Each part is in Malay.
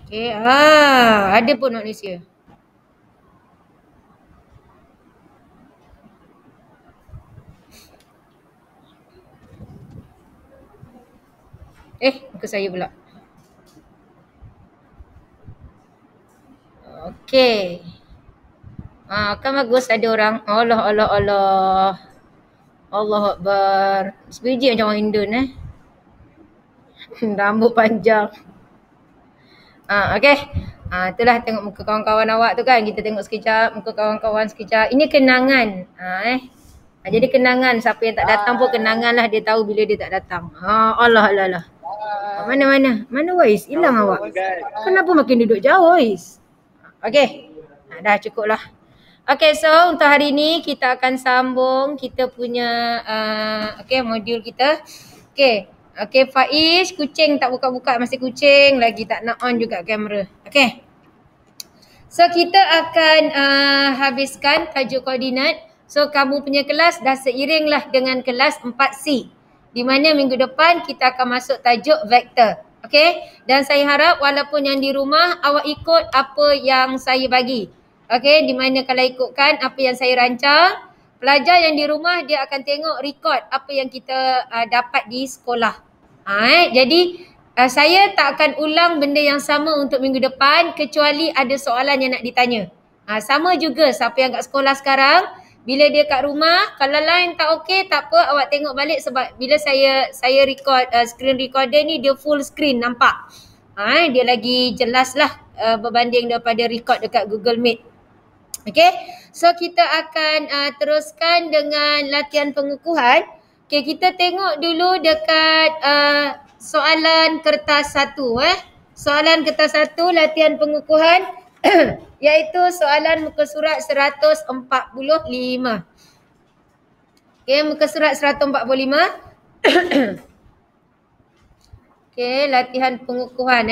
Okay, ada pun manusia. Muka saya pula. Okay. Kan bagus ada orang. Allah. Allah Akbar. Sebiji macam orang Indon Rambut panjang. Okay. Itulah tengok muka kawan-kawan awak tu kan. Kita tengok sekejap muka kawan-kawan sekejap. Ini kenangan. Jadi kenangan. Siapa yang tak datang pun kenangan lah. Dia tahu bila dia tak datang. Allah. Mana Wais? Hilang awak. Kenapa makin duduk jauh Wais? Okay. Dah cukup lah. Okay, so untuk hari ni kita akan sambung kita punya modul kita. Okay, Faiz, kucing tak buka-buka, masih kucing lagi tak nak on juga kamera. Okay. So kita akan habiskan tajuk koordinat. So kamu punya kelas dah seiring lah dengan kelas 4C. Di mana minggu depan kita akan masuk tajuk vektor. Okay. Dan saya harap walaupun yang di rumah awak ikut apa yang saya bagi. Okay. Di mana kalau ikutkan apa yang saya rancang, pelajar yang di rumah dia akan tengok record apa yang kita dapat di sekolah. Jadi saya tak akan ulang benda yang sama untuk minggu depan kecuali ada soalan yang nak ditanya. Sama juga siapa yang kat sekolah sekarang, bila dia kat rumah, kalau line tak okey, tak apa, awak tengok balik sebab bila saya record screen recorder ni dia full screen nampak. Dia lagi jelas lah berbanding daripada record dekat Google Meet. Okay, so kita akan teruskan dengan latihan pengukuhan. Okay, kita tengok dulu dekat soalan kertas 1. Soalan kertas 1 latihan pengukuhan iaitu soalan muka surat 145. Okay, muka surat 145. Okay, latihan pengukuhan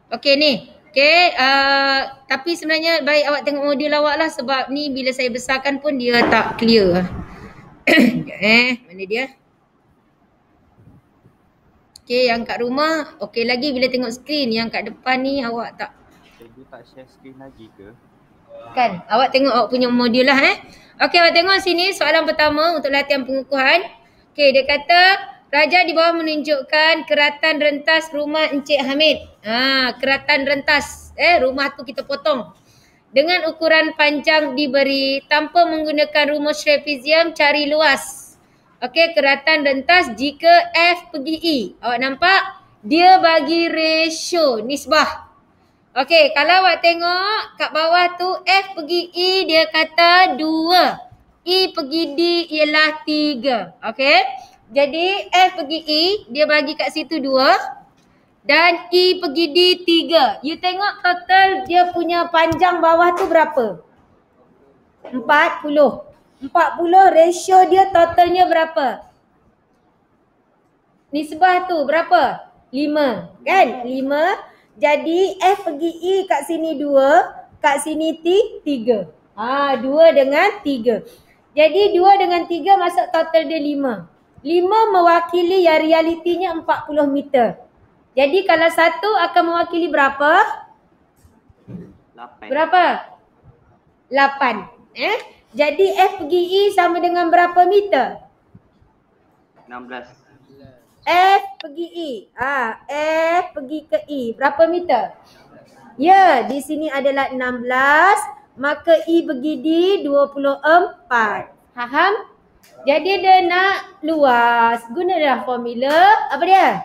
Okay ni. Okay, tapi sebenarnya baik awak tengok modul awak lah sebab ni bila saya besarkan pun dia tak clear. Mana dia? Okay, yang kat rumah okay lagi bila tengok skrin. Yang kat depan ni awak tak. Cikgu tak share skrin lagi ke? Kan, awak tengok awak punya modul lah Okay, awak tengok sini soalan pertama untuk latihan pengukuhan. Okay, dia kata Raja di bawah menunjukkan keratan rentas rumah Encik Hamid. Keratan rentas. Rumah tu kita potong. Dengan ukuran panjang diberi tanpa menggunakan rumus trapezium, cari luas. Okey, keratan rentas jika F pergi E. Awak nampak? Dia bagi ratio nisbah. Okey, kalau awak tengok kat bawah tu F pergi E dia kata 2. E pergi D ialah 3. Okey. Jadi F pergi E dia bagi kat situ 2 dan E pergi D 3. You tengok total dia punya panjang bawah tu berapa? 40. 40 ratio dia totalnya berapa? Nisbah tu berapa? 5. Kan? 5. Jadi F pergi E kat sini 2, kat sini 3. 2 dengan 3. Jadi 2 dengan 3 masuk total dia 5. 5 mewakili yang realitinya 40 meter. Jadi kalau 1 akan mewakili berapa? 8. Berapa? 8. Jadi F pergi E sama dengan berapa meter? 16. F pergi E. F pergi ke E. Berapa meter? Ya, di sini adalah 16. Maka E pergi D 24. Faham? Jadi dia nak luas. Gunalah formula. Apa dia?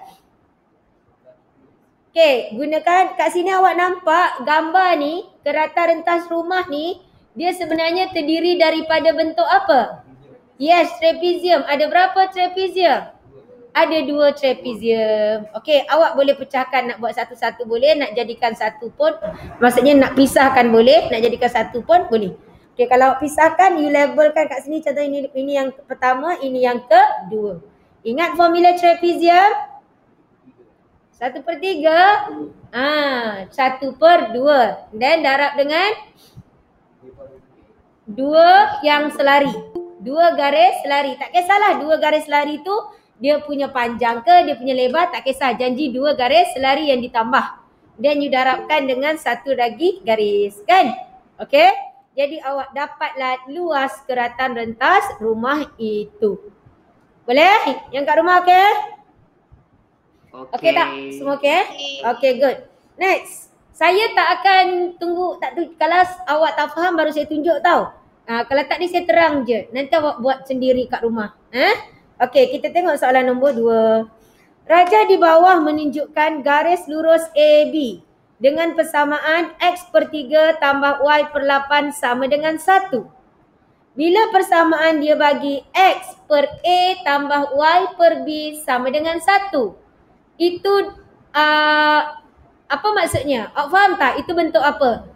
Okey, gunakan kat sini awak nampak gambar ni, keratan rentas rumah ni, dia sebenarnya terdiri daripada bentuk apa? Yes, trapezium. Ada berapa trapezium? Ada 2 trapezium. Okey, awak boleh pecahkan, nak buat satu-satu boleh, nak jadikan satu pun, maksudnya nak pisahkan boleh, nak jadikan satu pun boleh. Okey, kalau awak pisahkan, you labelkan kat sini, contoh ini yang pertama, ini yang kedua. Ingat formula trapezium? 1/3. 1/2. Dan darab dengan Dua yang selari. Dua garis selari. Tak kisahlah dua garis selari tu dia punya panjang ke, dia punya lebar, tak kisah. Janji dua garis selari yang ditambah. Dan you darabkan dengan satu lagi garis. Kan? Okey? Jadi awak dapatlah luas keratan rentas rumah itu. Boleh? Yang kat rumah okey? Okey tak? Semua okey? Okey, good. Next. Saya tak akan tunggu, kalau awak tak faham baru saya tunjuk tau. Kalau tak ni saya terang je. Nanti awak buat sendiri kat rumah. Okey, kita tengok soalan nombor 2. Raja di bawah menunjukkan garis lurus AB dengan persamaan X per 3 tambah Y per 8 sama dengan 1. Bila persamaan dia bagi X per A tambah Y per B sama dengan 1. Itu apa maksudnya? Awak faham tak? Itu bentuk apa?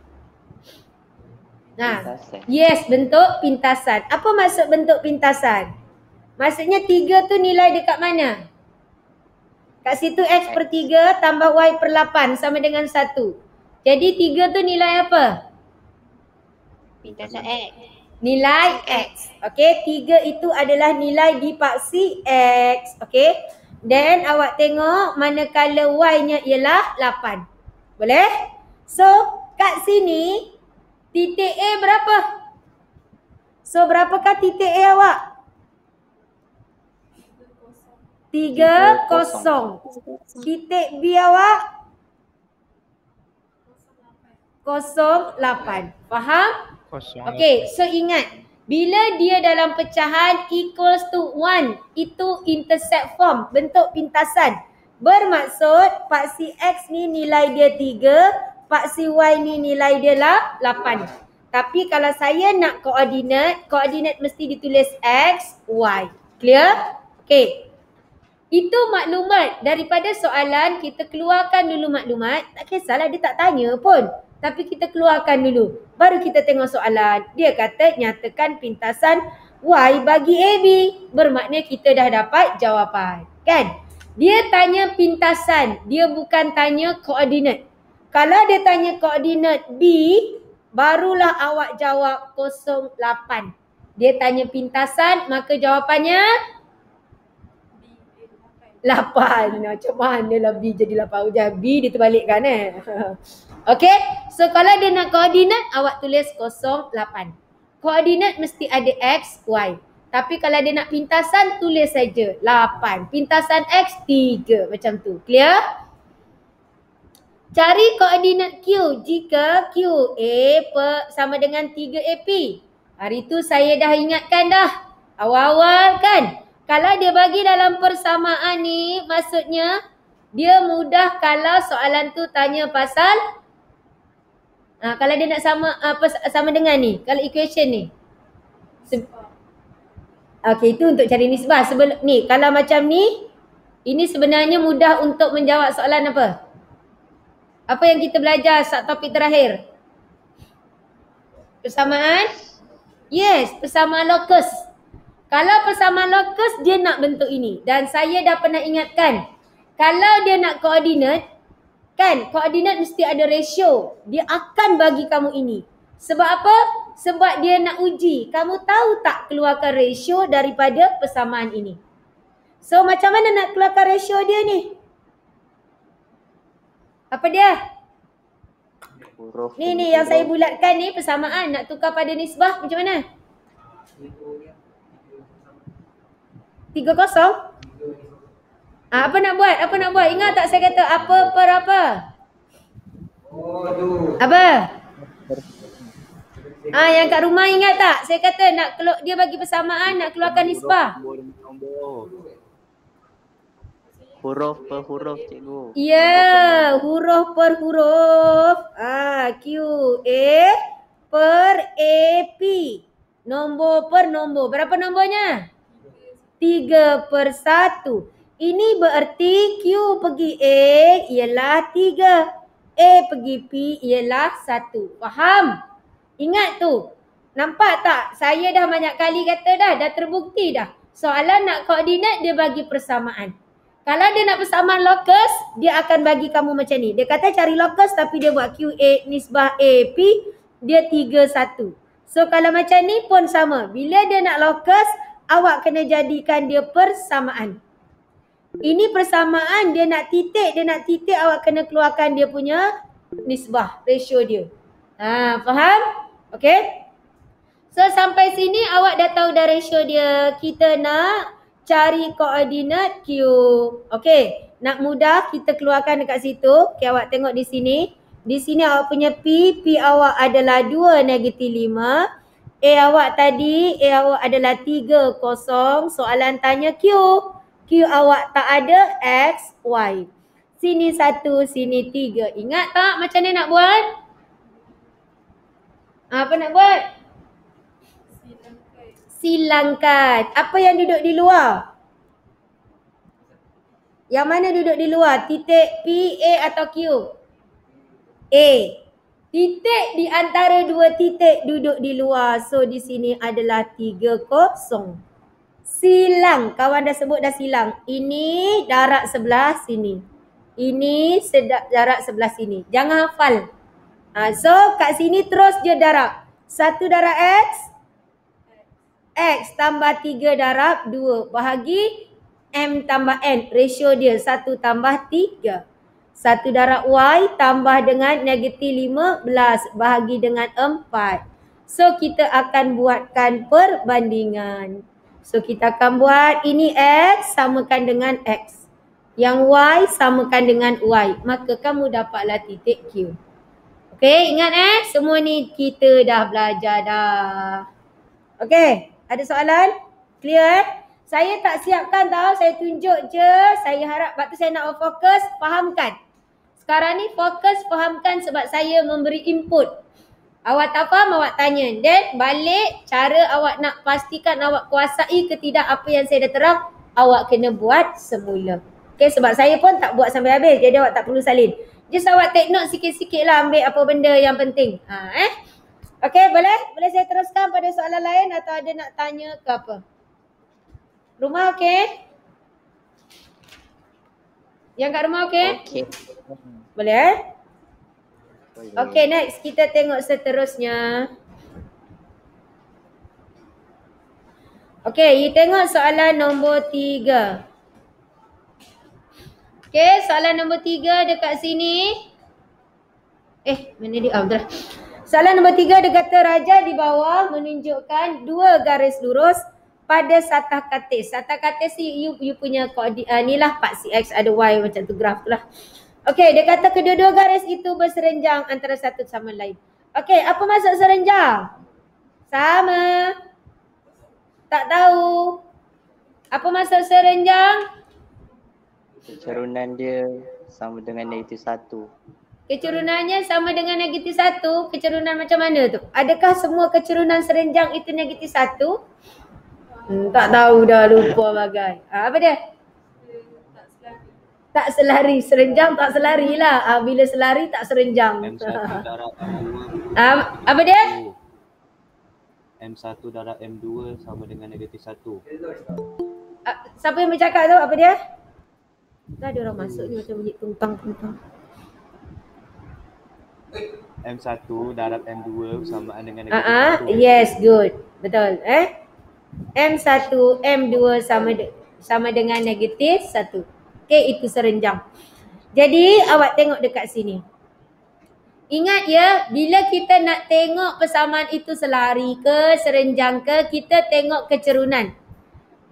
Pintasan. Yes, bentuk pintasan. Apa maksud bentuk pintasan? Maksudnya 3 tu nilai dekat mana? Kat situ X per 3 tambah Y per 8 sama dengan 1. Jadi 3 tu nilai apa? Pintasan X. Nilai X. Okey, 3 itu adalah nilai dipaksi X. Okey. Dan awak tengok manakala Y-nya ialah 8. Boleh? So, kat sini titik A berapa? So, berapakah titik A awak? 30. Titik B awak? 08. Faham? Okey, so ingat. Bila dia dalam pecahan equals to 1, itu intercept form, bentuk pintasan. Bermaksud paksi X ni nilai dia 3, paksi Y ni nilai dia lah 8. Tapi kalau saya nak koordinat mesti ditulis X, Y. Clear? Okey. Itu maklumat. Daripada soalan, kita keluarkan dulu maklumat. Tak kisahlah dia tak tanya pun. Tapi kita keluarkan dulu. Baru kita tengok soalan. Dia kata nyatakan pintasan Y bagi AB. Bermakna kita dah dapat jawapan. Kan? Dia tanya pintasan. Dia bukan tanya koordinat. Kalau dia tanya koordinat B, barulah awak jawab 08. Dia tanya pintasan, maka jawapannya 8. Macam mana lah B jadi 8? Udah B dia terbalikkan Okey. So kalau dia nak koordinat, awak tulis 08. Koordinat mesti ada X, Y. Tapi kalau dia nak pintasan, tulis saja 8. Pintasan X 3. Macam tu. Clear? Cari koordinat Q jika QA sama dengan 3AP. Hari tu saya dah ingatkan dah. Awal-awal kan? Kalau dia bagi dalam persamaan ni, maksudnya dia mudah kalau soalan tu tanya pasal kalau dia nak sama dengan ni, kalau equation ni. Okey, itu untuk cari nisbah. Ni, kalau macam ni, ini sebenarnya mudah untuk menjawab soalan apa? Apa yang kita belajar saat topik terakhir? Persamaan? Yes, persamaan lokus. Kalau persamaan lokus, dia nak bentuk ini. Dan saya dah pernah ingatkan, kalau dia nak koordinat, kan, koordinat mesti ada ratio. Dia akan bagi kamu ini. Sebab apa? Sebab dia nak uji. Kamu tahu tak keluarkan ratio daripada persamaan ini? So, macam mana nak keluarkan ratio dia ni? Apa dia? Huruf. Ni yang saya bulatkan ni persamaan. Nak tukar pada nisbah macam mana? 30? Apa nak buat? Apa nak buat? Ingat tak saya kata apa per apa? Apa? Yang kat rumah ingat tak? Saya kata nak dia bagi persamaan, nak keluarkan nisbah. Huruf per huruf, cikgu. Ya, huruf per huruf. QA per AP. Nombor per nombor. Berapa nombornya? 3/1. Ini bererti Q pergi A ialah 3. A pergi P ialah 1. Faham? Ingat tu. Nampak tak? Saya dah banyak kali kata dah terbukti dah. Soalan nak koordinat, dia bagi persamaan. Kalau dia nak persamaan lokus, dia akan bagi kamu macam ni. Dia kata cari lokus tapi dia buat QA nisbah AP dia 3-1. So kalau macam ni pun sama. Bila dia nak locus, awak kena jadikan dia persamaan. Ini persamaan, dia nak titik, awak kena keluarkan dia punya nisbah, ratio dia. Faham? Okay? So sampai sini awak dah tahu dah ratio dia. Kita nak cari koordinat Q. Okay, nak mudah kita keluarkan dekat situ. Okay, awak tengok di sini. Di sini awak punya P awak adalah 2 negatif 5. A awak tadi, A awak adalah 3, 0. Soalan tanya Q. Q awak tak ada X, Y. Sini 1, sini 3. Ingat tak macam ni nak buat? Apa nak buat? Silangkan. Apa yang duduk di luar? Yang mana duduk di luar? Titik P, A atau Q? A. Titik di antara dua titik duduk di luar. So di sini adalah 3, 0. Silang. Kawan dah sebut dah silang. Ini darab sebelah sini. Ini darab sebelah sini. Jangan hafal. So kat sini terus je darab. 1 darab X. X tambah 3 darab 2 bahagi M tambah N. Ratio dia 1 tambah 3. 1 darab Y tambah dengan negatif 15 bahagi dengan 4. So kita akan buatkan perbandingan. So kita akan buat ini X samakan dengan X. Yang Y samakan dengan Y. Maka kamu dapatlah titik Q. Okay, ingat semua ni kita dah belajar dah. Okay. Ada soalan? Clear? Saya tak siapkan tau. Saya tunjuk je. Saya harap waktu saya nak fokus, fahamkan. Sekarang ni fokus, fahamkan sebab saya memberi input. Awak tak faham, awak tanya. Then balik cara awak nak pastikan awak kuasai ke tidak apa yang saya dah terang. Awak kena buat semula. Okay, sebab saya pun tak buat sampai habis. Jadi awak tak perlu salin. Just awak take note sikit-sikit lah ambil apa benda yang penting. Okey, boleh? Boleh saya teruskan pada soalan lain atau ada nak tanya ke apa? Rumah okey? Yang kat rumah okey? Okey. Boleh? Boleh. Okey, next kita tengok seterusnya. Okey, you tengok soalan nombor 3. Okey, soalan nombor 3 dekat sini. Mana dia? Betul. Soalan nombor 3 dia kata raja di bawah menunjukkan 2 garis lurus pada satah katis. Satah katis ni you punya koordinat ni lah part CX ada Y macam tu graf tu lah. Okey, dia kata kedua-dua garis itu berserenjang antara satu sama lain. Okey, apa maksud serenjang? Sama. Tak tahu. Apa maksud serenjang? Kecerunan dia sama dengan negatif 1. Kecerunannya sama dengan negatif 1. Kecerunan macam mana tu? Adakah semua kecerunan serenjang itu negatif 1? Tak tahu dah, lupa bagai. Apa dia? Tak selari. Serenjang tak selari lah. Bila selari tak serenjang. M1 darab M2. Apa dia? M1 darab M2 sama dengan negatif 1. Siapa yang bercakap tu? Apa dia? Tak ada orang masuk ni macam bunyi tuntang-tuntang. M1 darab M2 samaan dengan negatif 1. Yes, good. Betul. M1, M2 sama dengan negatif 1. Okay, itu serenjang. Jadi, awak tengok dekat sini. Ingat ya, bila kita nak tengok persamaan itu selari ke, serenjang ke, kita tengok kecerunan.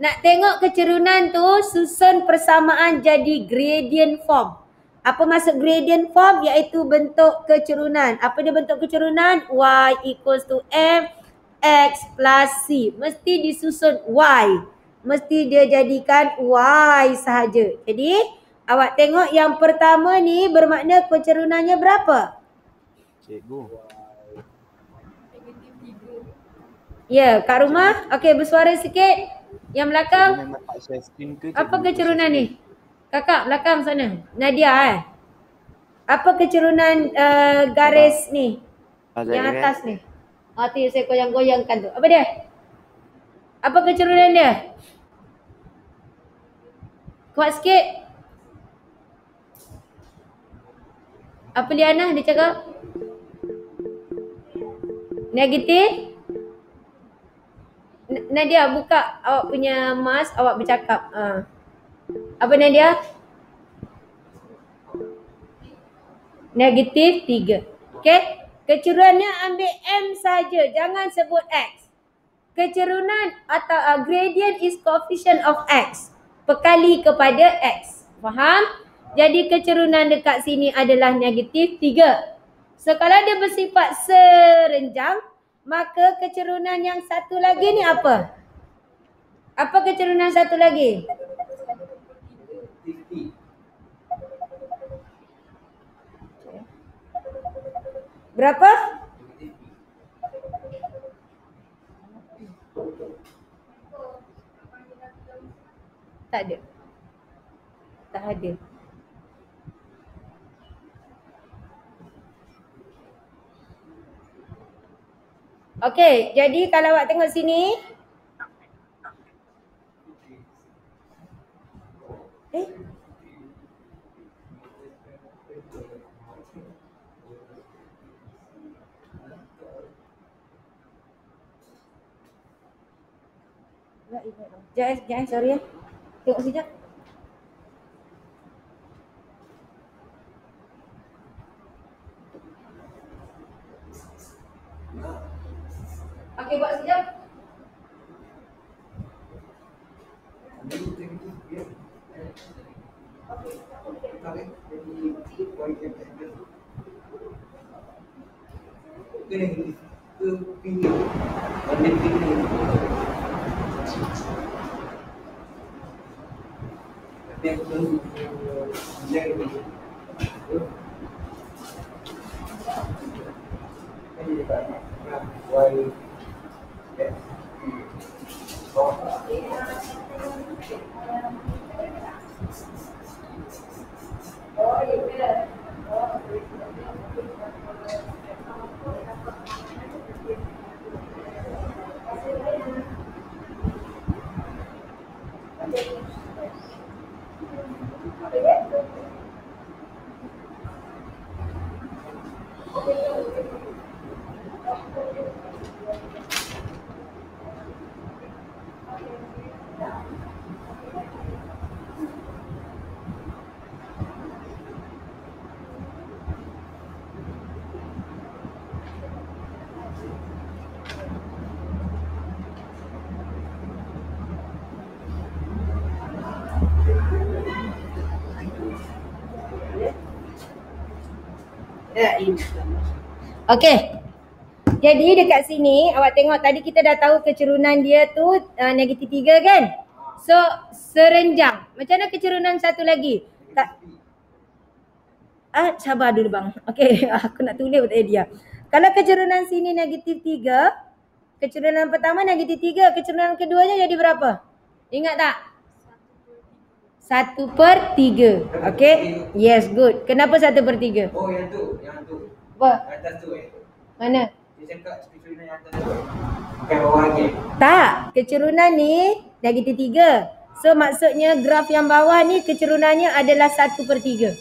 Nak tengok kecerunan tu, susun persamaan jadi gradient form. Apa maksud gradient form? Iaitu bentuk kecerunan. Apa dia bentuk kecerunan? Y equals to M X plus C. Mesti disusun Y. Mesti dia jadikan Y sahaja. Jadi awak tengok yang pertama ni bermakna kecerunannya berapa? Cikgu. Ya, kat rumah. Okey, bersuara sikit. Yang belakang. Memang tak share screen ke? Apa kecerunan ni? Kakak belakang sana. Nadia Apa kecerunan garis ni? Yang atas ni. Tu yang saya goyang-goyangkan tu. Apa dia? Apa kecerunan dia? Kuat sikit. Apa Liana dia cakap? Negatif. Nadia, buka awak punya mask, awak bercakap. Apa Nadia? Negatif 3. Okey. Keceruannya ambil M saja, jangan sebut X. Kecerunan atau gradient is coefficient of X. Perkali kepada X. Faham? Jadi kecerunan dekat sini adalah negatif 3. So kalau dia bersifat serenjang, maka kecerunan yang satu lagi ni apa? Apa kecerunan satu lagi? Berapa? Tak ada. Tak ada. Okey, jadi kalau awak tengok sini. Jangan, sorry ya. Tengok sekejap. Okey, buat sekejap. Okey. Jadi dekat sini awak tengok tadi kita dah tahu kecerunan dia tu negatif 3 kan? So serenjang. Macam mana kecerunan satu lagi? Tak. Sabar dulu bang. Okey, aku nak tulis untuk dia. Kalau kecerunan sini negatif 3, kecerunan pertama negatif 3, kecerunan keduanya jadi berapa? Ingat tak? 1/3. Okey? Yes, good. Kenapa 1/3? Oh, yang tu. Apa? Atas tu Mana? Dia cakap kecerunan yang atas tu. Bukan bawah lagi. Tak, kecerunan ni negatif 3. So maksudnya graf yang bawah ni kecerunannya adalah 1/3.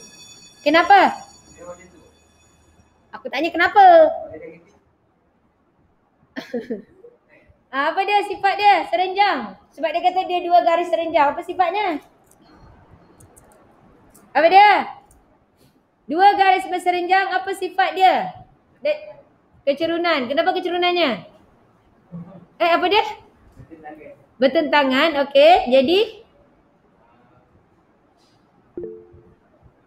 Kenapa? Dia macam tu. Aku tanya kenapa? Dia negatif. Apa dia sifat dia? Serenjang. Sebab dia kata dia dua garis serenjang. Apa sifatnya? Apa dia? Dua garis berserenjang, apa sifat dia? Kecerunan. Kenapa kecerunannya? Apa dia? Bertentangan. Okey. Jadi?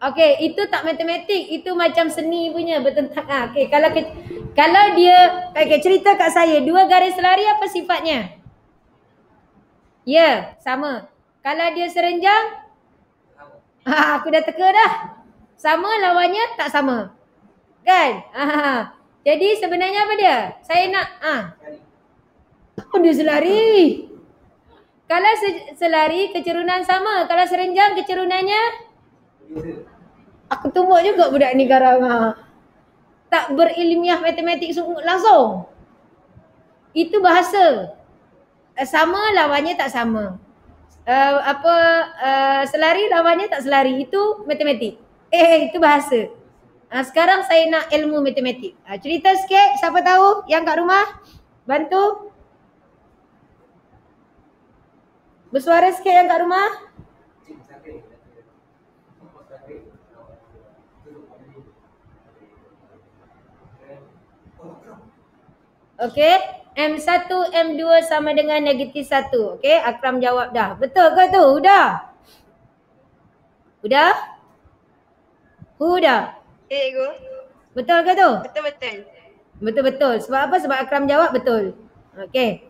Okey, itu tak matematik. Itu macam seni punya bertentangan. Okey, kalau dia cerita kat saya, dua garis lari apa sifatnya? Ya, sama. Kalau dia serenjang, aku dah teka dah. Sama lawannya tak sama. Kan? Jadi sebenarnya apa dia? Saya nak dia selari. Kalau selari kecerunan sama. Kalau serenjang kecerunannya aku tumbuk juga budak ni garang. Tak berilmiah matematik langsung. Itu bahasa. Sama lawannya tak sama. Selari lawannya tak selari. Itu matematik. Itu bahasa. Sekarang saya nak ilmu matematik. Cerita sikit, siapa tahu yang kat rumah? Bantu. Bersuara sikit yang kat rumah. Okey, M1, M2 sama dengan negatif 1. Okey, Akram jawab dah. Betul ke tu? Udah? Udah? Udah? Cikgu. Betul ke tu? Betul-betul. Betul-betul. Sebab apa? Sebab Akram jawab betul. Okey.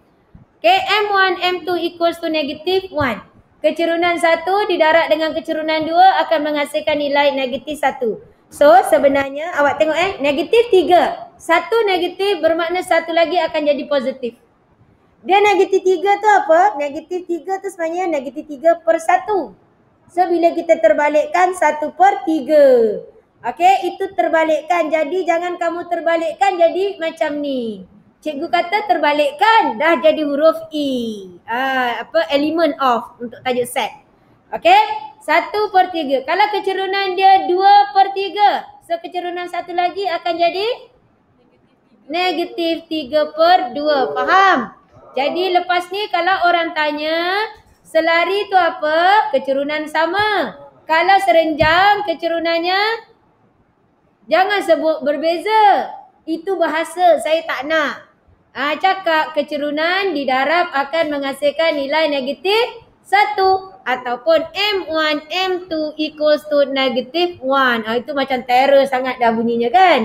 Okey, M1, M2 equals to negatif 1. Kecerunan 1 didarab dengan kecerunan 2 akan menghasilkan nilai negatif 1. So sebenarnya awak tengok negatif 3. 1 negatif bermakna 1 lagi akan jadi positif. Dia negatif 3 tu apa? Negatif 3 tu sebenarnya negatif 3 per 1. So bila kita terbalikkan 1 per 3. Okey, itu terbalikkan. Jadi jangan kamu terbalikkan jadi macam ni. Cikgu kata terbalikkan dah jadi huruf E. Element of untuk tajuk set. Okey, 1 per 3. Kalau kecerunan dia 2 per 3. So kecerunan 1 lagi akan jadi negatif 3 per 2. Faham? Jadi lepas ni kalau orang tanya selari tu apa? Kecerunan sama. Kalau serenjang kecerunannya jangan sebut berbeza. Itu bahasa saya tak nak. Cakap kecerunan didarab akan menghasilkan nilai negatif 1. Ataupun M1, M2 equals to negatif 1. Itu macam terror sangat dah bunyinya kan.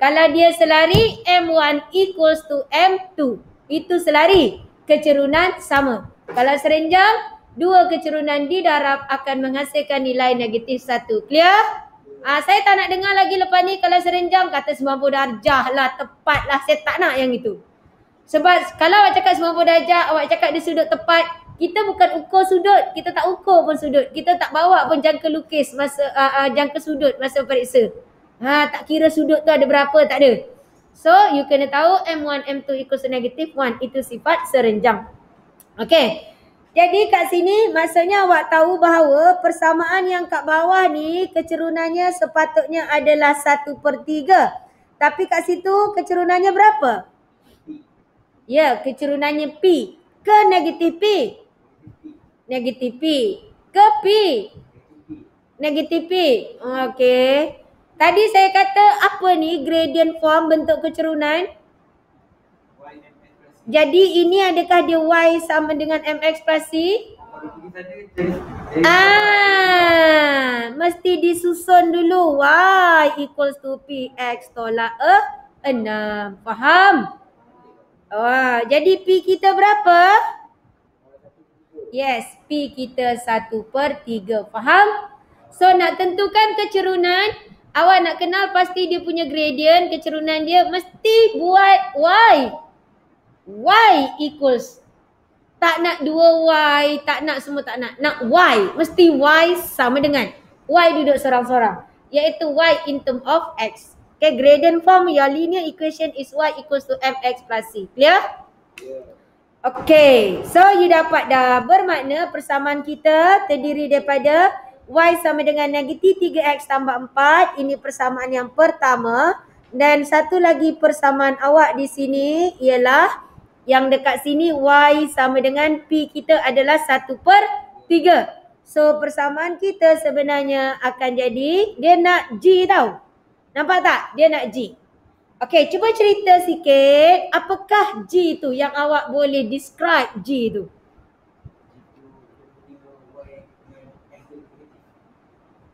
Kalau dia selari M1 equals to M2. Itu selari. Kecerunan sama. Kalau serenjang, 2 kecerunan didarab akan menghasilkan nilai negatif 1. Clear? Saya tak nak dengar lagi lepas ni kalau serenjang kata 90 darjah lah, tepat lah. Saya tak nak yang itu. Sebab kalau awak cakap 90 darjah, awak cakap di sudut tepat, kita bukan ukur sudut. Kita tak ukur pun sudut. Kita tak bawa pun jangka lukis masa jangka sudut masa periksa. Tak kira sudut tu ada berapa, tak ada. So, you kena tahu M1, M2 equals to negative 1. Itu sifat serenjang. Okay. Jadi kat sini maksudnya awak tahu bahawa persamaan yang kat bawah ni kecerunannya sepatutnya adalah 1 per 3. Tapi kat situ kecerunannya berapa? Ya, kecerunannya P. Ke negatif P? Negatif P. Ke P? Negatif P. Okey. Tadi saya kata apa ni gradient form bentuk kecerunan? Jadi ini adakah dia Y sama dengan MX plus C? Mesti disusun dulu. Y equals to PX tolak 6. Faham? Jadi P kita berapa? Yes, P kita 1 per 3. Faham? So nak tentukan kecerunan, awak nak kenal pasti dia punya gradient. Kecerunan dia mesti buat Y. Y equals. Tak nak 2Y, tak nak semua tak nak. Nak Y. Mesti Y sama dengan. Y duduk sorang-sorang. Iaitu Y in term of X. Okay, gradient form your linear equation is Y equals to MX plus C. Clear? Okay, so you dapat dah. Bermakna persamaan kita terdiri daripada Y sama dengan negatif 3X tambah 4. Ini persamaan yang pertama. Dan satu lagi persamaan awak di sini ialah yang dekat sini Y sama dengan P kita adalah 1 per 3. So persamaan kita sebenarnya akan jadi, dia nak G tau. Nampak tak? Dia nak G. Okay, cuba cerita sikit. Apakah G tu yang awak boleh describe G tu?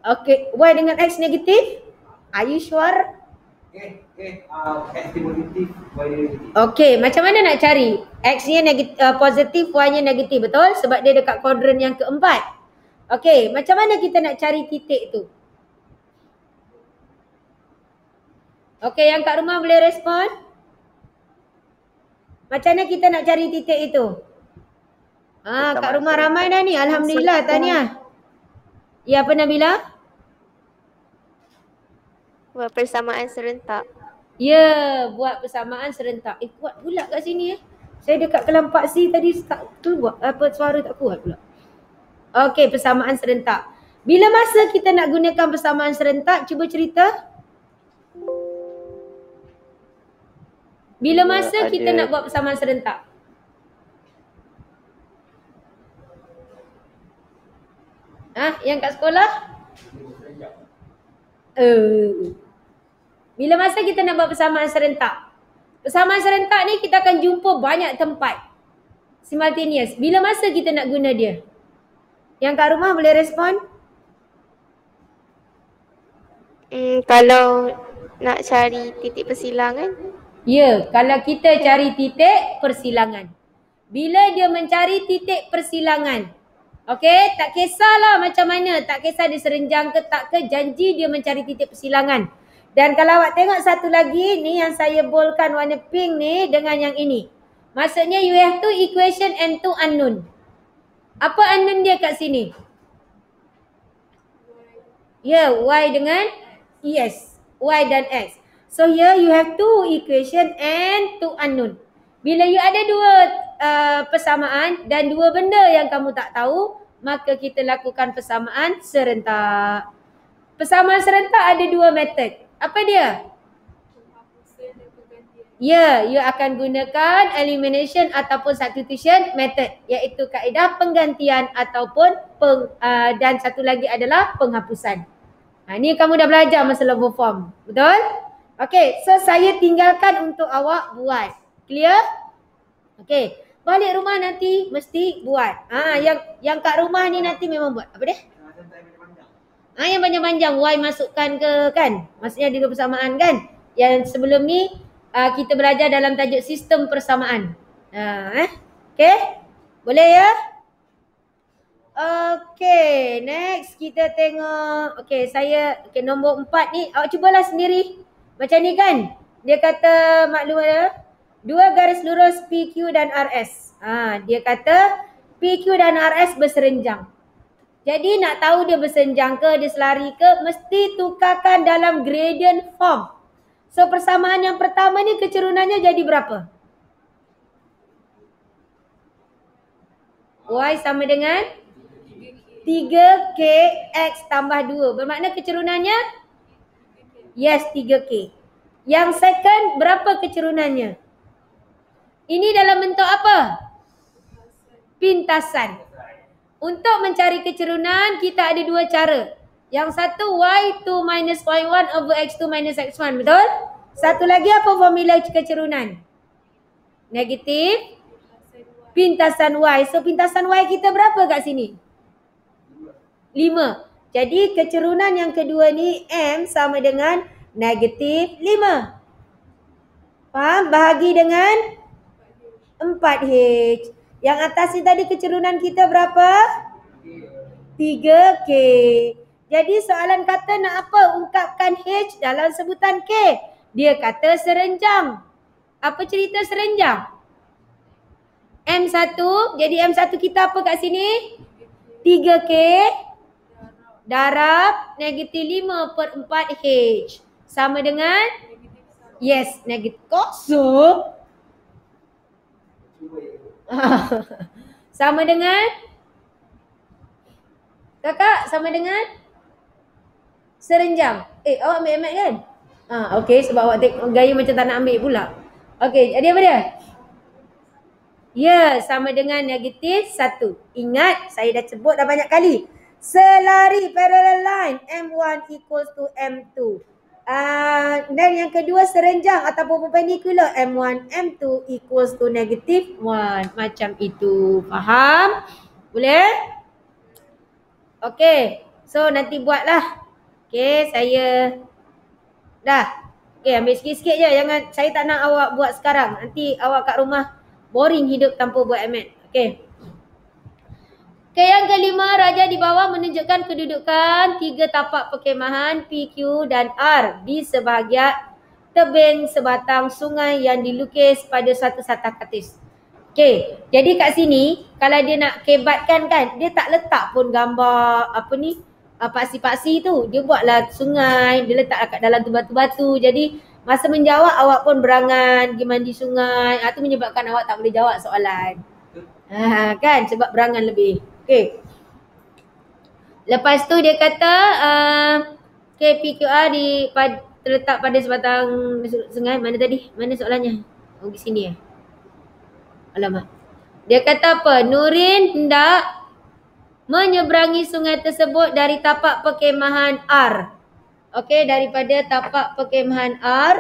Okay, Y dengan X negatif? Are you sure? X positif, Y negatif. Okey, macam mana nak cari? X-nya positif, Y-nya negatif, betul? Sebab dia dekat kuadran yang keempat. Okey, macam mana kita nak cari titik tu? Okey, yang kat rumah boleh respon? Macam mana kita nak cari titik itu? Kat rumah ramai dah ni. Alhamdulillah, tahniah. Ya, apa Nabila? Buat persamaan serentak. Ya, buat persamaan serentak. Kuat pula kat sini Saya dekat kelam Pak C tadi tak keluar. Suara tak kuat pula. Okey, persamaan serentak. Bila masa kita nak gunakan persamaan serentak? Cuba cerita. Bila masa kita nak buat persamaan serentak? Yang kat sekolah? Bila masa kita nak buat persamaan serentak? Persamaan serentak ni kita akan jumpa banyak tempat. Simultaneous. Bila masa kita nak guna dia? Yang kat rumah boleh respon? Kalau nak cari titik persilangan. Ya, kalau kita cari titik persilangan. Bila dia mencari titik persilangan. Okey, tak kisahlah macam mana. Tak kisah dia serenjang ke tak ke, janji dia mencari titik persilangan. Dan kalau awak tengok satu lagi ni yang saya boldkan warna pink ni dengan yang ini. Maksudnya you have two equation and two unknown. Apa unknown dia kat sini? Ya, y dengan yes, y dan x. So here you have two equation and two unknown. Bila you ada dua persamaan dan dua benda yang kamu tak tahu, maka kita lakukan persamaan serentak. Persamaan serentak ada dua metod. Apa dia? Ya, you akan gunakan elimination ataupun substitution method, iaitu kaedah penggantian ataupun dan satu lagi adalah penghapusan. Ni kamu dah belajar masa level form. Betul? Okey, so saya tinggalkan untuk awak buat. Clear? Okey, balik rumah nanti mesti buat. Yang kat rumah ni nanti memang buat. Apa dia? Yang panjang-panjang Y masukkan ke kan? Maksudnya dia persamaan kan? Yang sebelum ni kita belajar dalam tajuk sistem persamaan. Okey? Boleh ya? Okey, next kita tengok. Okey, nombor 4 ni awak cubalah sendiri. Macam ni kan? Dia kata maklum ada 2 garis lurus PQ dan RS. Dia kata PQ dan RS berserenjang. Jadi nak tahu dia berserenjang ke, dia selari ke, mesti tukarkan dalam gradient form. So persamaan yang pertama ni kecerunannya jadi berapa? Y sama dengan 3kx tambah 2. Bermakna kecerunannya? Yes, 3k. Yang second berapa kecerunannya? Ini dalam bentuk apa? Pintasan. Untuk mencari kecerunan kita ada dua cara. Yang satu y2 minus y1 over x2 minus x1. Betul? Satu lagi apa formula kecerunan? Negatif pintasan y. So pintasan y kita berapa kat sini? 5. Jadi kecerunan yang kedua ni M sama dengan negatif 5. Faham? Bahagi dengan 4H. Yang atas ni tadi kecerunan kita berapa? 3K. Jadi soalan kata nak apa? Ungkapkan H dalam sebutan K. Dia kata serenjang. Apa cerita serenjang? M1. Jadi M1 kita apa kat sini? 3K. Darab negatif 5 per 4H. Sama dengan? Yes, negatif kosong. Sama dengan? Kakak, sama dengan? Serenjang. Awak ambil MX kan? Okey, sebab awak gaya macam tak nak ambil pula. Okey, jadi apa dia? Ya, sama dengan negatif 1. Ingat, saya dah sebut dah banyak kali. Selari parallel line M1 equals to M2. Dan yang kedua serenjang ataupun perpendicular M1, M2 equals to negative 1. Macam itu. Faham? Boleh? Okey. So nanti buatlah. Okey, saya dah. Okey, ambil sikit-sikit je. Jangan, saya tak nak awak buat sekarang. Nanti awak kat rumah boring hidup tanpa buat MX. Okey. Okey, yang kelima, raja di bawah menunjukkan kedudukan 3 tapak perkemahan PQ dan R di sebahagian tebing sebatang sungai yang dilukis pada suatu satah katis. Okey, jadi kat sini kalau dia nak kebatkan kan, dia tak letak pun gambar apa ni, paksi-paksi tu. Dia buatlah sungai, dia letak kat dalam tu batu-batu. Jadi masa menjawab awak pun berangan pergi mandi sungai. Itu menyebabkan awak tak boleh jawab soalan. Kan, sebab berangan lebih. Okey. Lepas tu dia kata PQR terletak pada sebatang sungai. Mana tadi? Mana soalannya? Oh, di sini ya. Alamak. Dia kata apa? Nurin hendak menyeberangi sungai tersebut dari tapak perkemahan R. Okey, daripada tapak perkemahan R.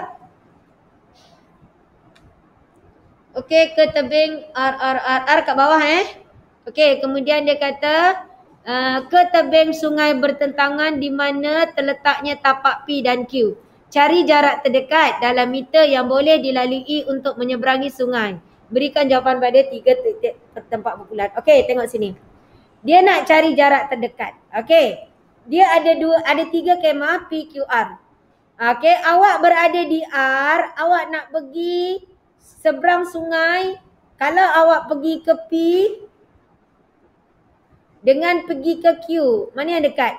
Okey, ke tebing R kat bawah Okey, kemudian dia kata ke tebing sungai bertentangan di mana terletaknya tapak P dan Q. Cari jarak terdekat dalam meter yang boleh dilalui untuk menyeberangi sungai. Berikan jawapan pada 3 titik tempat berpulang. Okey, tengok sini. Dia nak cari jarak terdekat. Okey. Dia ada 3 kemah PQR. Okey, awak berada di R, awak nak pergi seberang sungai. Kalau awak pergi ke P dengan pergi ke Q, mana yang dekat?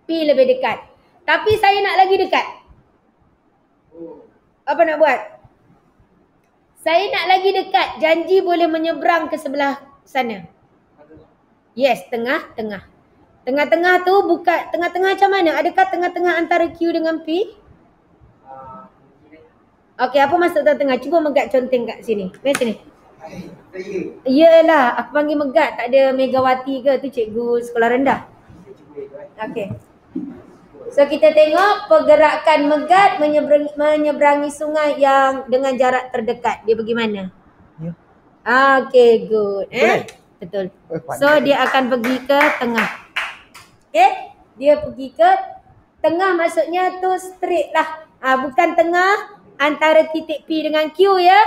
P lebih dekat. Tapi saya nak lagi dekat. Apa nak buat? Saya nak lagi dekat. Janji boleh menyeberang ke sebelah sana. Yes, tengah-tengah. Tengah-tengah tu bukan tengah-tengah macam mana? Adakah tengah-tengah antara Q dengan P? Okey, apa maksud tengah-tengah? Cuba Megat conteng kat sini. Mari sini. Yelah, aku panggil Megat. Tak ada Megawati ke? Tu cikgu sekolah rendah. Okey. So kita tengok pergerakan Megat menyeberangi sungai yang dengan jarak terdekat. Dia pergi mana? Ya. Okey, good. Betul. So dia akan pergi ke tengah. Okay. Dia pergi ke tengah, maksudnya tu straight lah. Bukan tengah antara titik P dengan Q ya.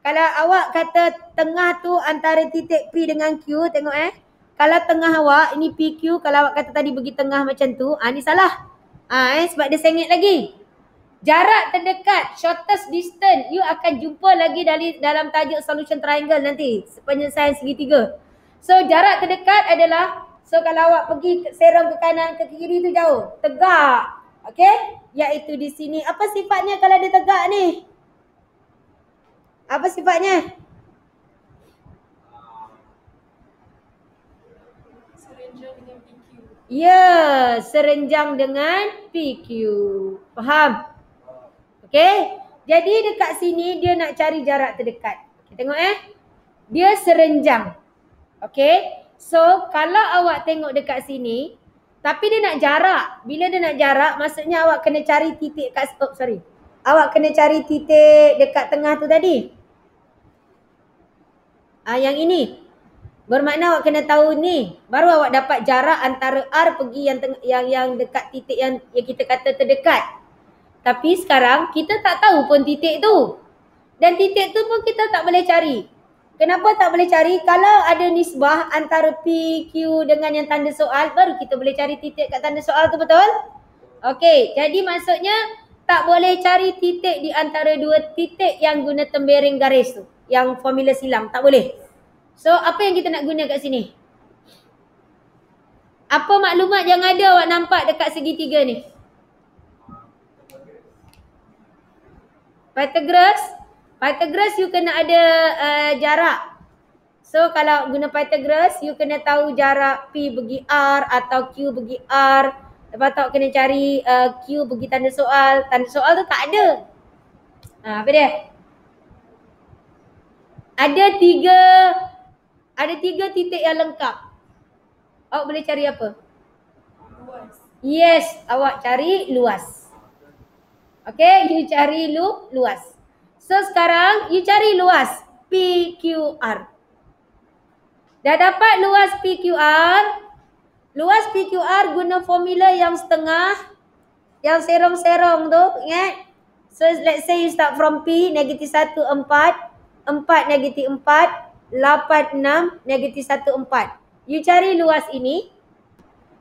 Kalau awak kata tengah tu antara titik P dengan Q, tengok Kalau tengah awak, ini PQ. Kalau awak kata tadi pergi tengah macam tu, ni salah. Sebab dia sengit lagi. Jarak terdekat, shortest distance, you akan jumpa lagi dalam tajuk solution triangle nanti. Penyelesaian segitiga. So jarak terdekat adalah, so kalau awak pergi serong ke kanan ke kiri tu jauh. Tegak. Okay? Iaitu di sini. Apa sifatnya kalau dia tegak ni? Apa sifatnya? Serenjang dengan PQ. Ya, serenjang dengan PQ. Faham? Okay? Jadi dekat sini dia nak cari jarak terdekat. Okay, tengok dia serenjang. Okay? So kalau awak tengok dekat sini, tapi dia nak jarak. Bila dia nak jarak, maksudnya awak kena cari titik awak kena cari titik dekat tengah tu tadi. Yang ini. Bermakna awak kena tahu ni. Baru awak dapat jarak antara R pergi yang dekat titik yang kita kata terdekat. Tapi sekarang kita tak tahu pun titik tu. Dan titik tu pun kita tak boleh cari. Kenapa tak boleh cari? Kalau ada nisbah antara P, Q dengan yang tanda soal, baru kita boleh cari titik kat tanda soal tu, betul? Okey, jadi maksudnya tak boleh cari titik di antara dua titik yang guna tembering garis tu. Yang formula silang, tak boleh. So, apa yang kita nak guna kat sini? Apa maklumat yang ada awak nampak dekat segitiga ni? Pythagoras you kena ada jarak. So kalau guna Pythagoras you kena tahu jarak P bagi R atau Q bagi R. Lepas tu kena cari Q bagi tanda soal. Tanda soal tu tak ada. Apa dia? Ada tiga titik yang lengkap. Awak boleh cari apa? Luas. Yes, awak cari luas. Okay, you cari luas. So sekarang you cari luas PQR. Dah dapat luas PQR. Luas PQR guna formula yang setengah. Yang serong-serong tu, ingat? So let's say you start from P, -1, 4. 4, -4, 8, 6, -1, 4. You cari luas ini.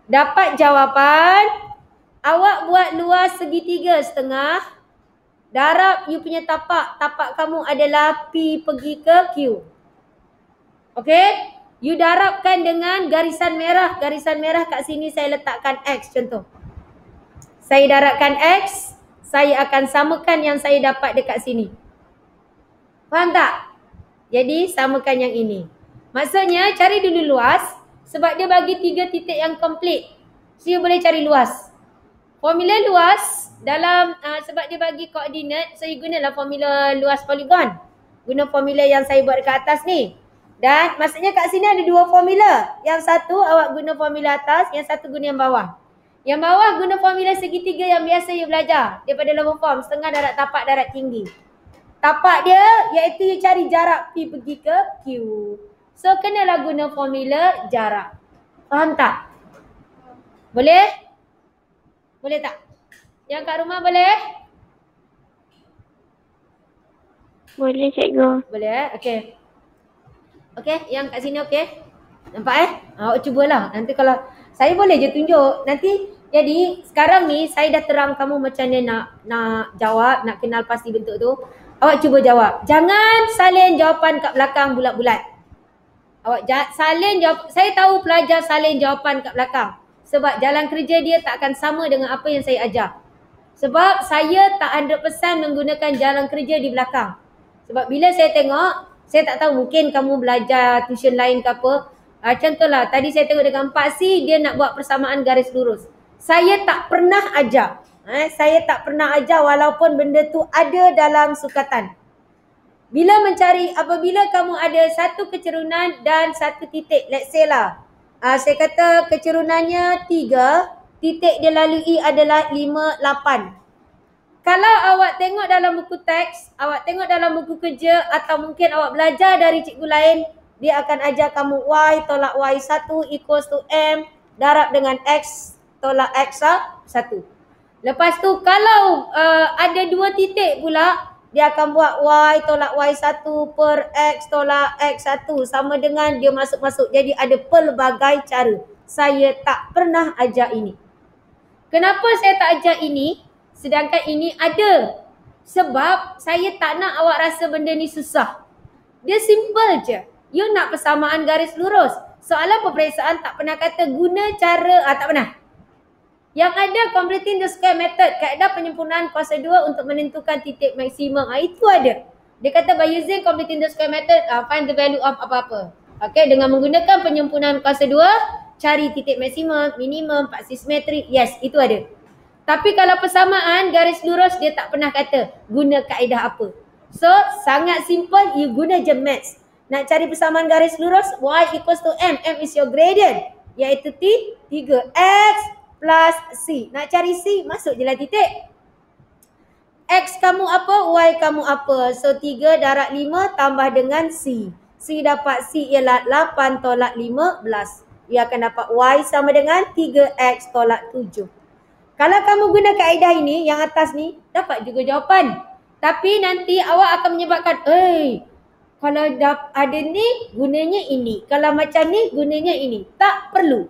Dapat jawapan. Awak buat luas segitiga setengah. Darab you punya tapak. Tapak kamu adalah P pergi ke Q. Okay? You darabkan dengan garisan merah. Garisan merah kat sini saya letakkan X contoh. Saya darabkan X. Saya akan samakan yang saya dapat dekat sini. Faham tak? Jadi samakan yang ini. Maksudnya cari dulu luas. Sebab dia bagi 3 titik yang komplit. So you boleh cari luas. Formula luas dalam sebab dia bagi koordinat, so you gunalah formula luas poligon. Guna formula yang saya buat dekat atas ni. Dan maksudnya kat sini ada 2 formula. Yang satu awak guna formula atas, yang satu guna yang bawah. Yang bawah guna formula segitiga yang biasa you belajar daripada lower form, setengah darat tapak darat tinggi. Tapak dia iaitu you cari jarak P pergi ke Q. So kenalah guna formula jarak. Faham tak? Boleh? Boleh tak? Yang kat rumah boleh? Boleh cikgu. Boleh okey. Okey, yang kat sini okey? Nampak awak cubalah. Nanti kalau saya boleh je tunjuk. Nanti jadi sekarang ni saya dah terang kamu macam mana nak jawab, nak kenal pasti bentuk tu. Awak cuba jawab. Jangan salin jawapan kat belakang bulat-bulat. Awak salin jawab. Saya tahu pelajar salin jawapan kat belakang. Sebab jalan kerja dia tak akan sama dengan apa yang saya ajar. Sebab saya tak 100% menggunakan jalan kerja di belakang. Sebab bila saya tengok, saya tak tahu mungkin kamu belajar tuition lain ke apa. Contohlah tadi saya tengok dengan 4C, dia nak buat persamaan garis lurus. Saya tak pernah ajar. Saya tak pernah ajar walaupun benda tu ada dalam sukatan. Apabila kamu ada satu kecerunan dan satu titik, let's say lah. Saya kata kecerunannya 3, titik dia lalui adalah 5, 8. Kalau awak tengok dalam buku teks, awak tengok dalam buku kerja atau mungkin awak belajar dari cikgu lain, dia akan ajar kamu Y tolak Y1 equals to M darab dengan X tolak X1. Lepas tu kalau ada 2 titik pula, dia akan buat Y tolak Y1 per X tolak X1 sama dengan dia masuk-masuk. Jadi ada pelbagai cara. Saya tak pernah ajar ini. Kenapa saya tak ajar ini? Sedangkan ini ada. Sebab saya tak nak awak rasa benda ni susah. Dia simple je. You nak persamaan garis lurus. Soalan peperiksaan tak pernah kata guna cara, tak pernah. Yang ada completing the square method, kaedah penyempurnaan kuasa 2 untuk menentukan titik maksimum. Itu ada. Dia kata by using completing the square method, find the value of apa-apa. Okay, dengan menggunakan penyempurnaan kuasa 2, cari titik maksimum, minimum, paksi simetrik. Yes, itu ada. Tapi kalau persamaan garis lurus, dia tak pernah kata guna kaedah apa. So, sangat simple, you guna je maths. Nak cari persamaan garis lurus, Y equals to M. M is your gradient, iaitu 3X plus C. Nak cari C, masuk je lah titik. X kamu apa, Y kamu apa. So 3 darab 5 tambah dengan C. C dapat C ialah 8 tolak 15. Ia akan dapat Y sama dengan 3X tolak 7. Kalau kamu guna kaedah ini, yang atas ni, dapat juga jawapan. Tapi nanti awak akan menyebabkan, kalau ada ni, gunanya ini. Kalau macam ni, gunanya ini. Tak perlu.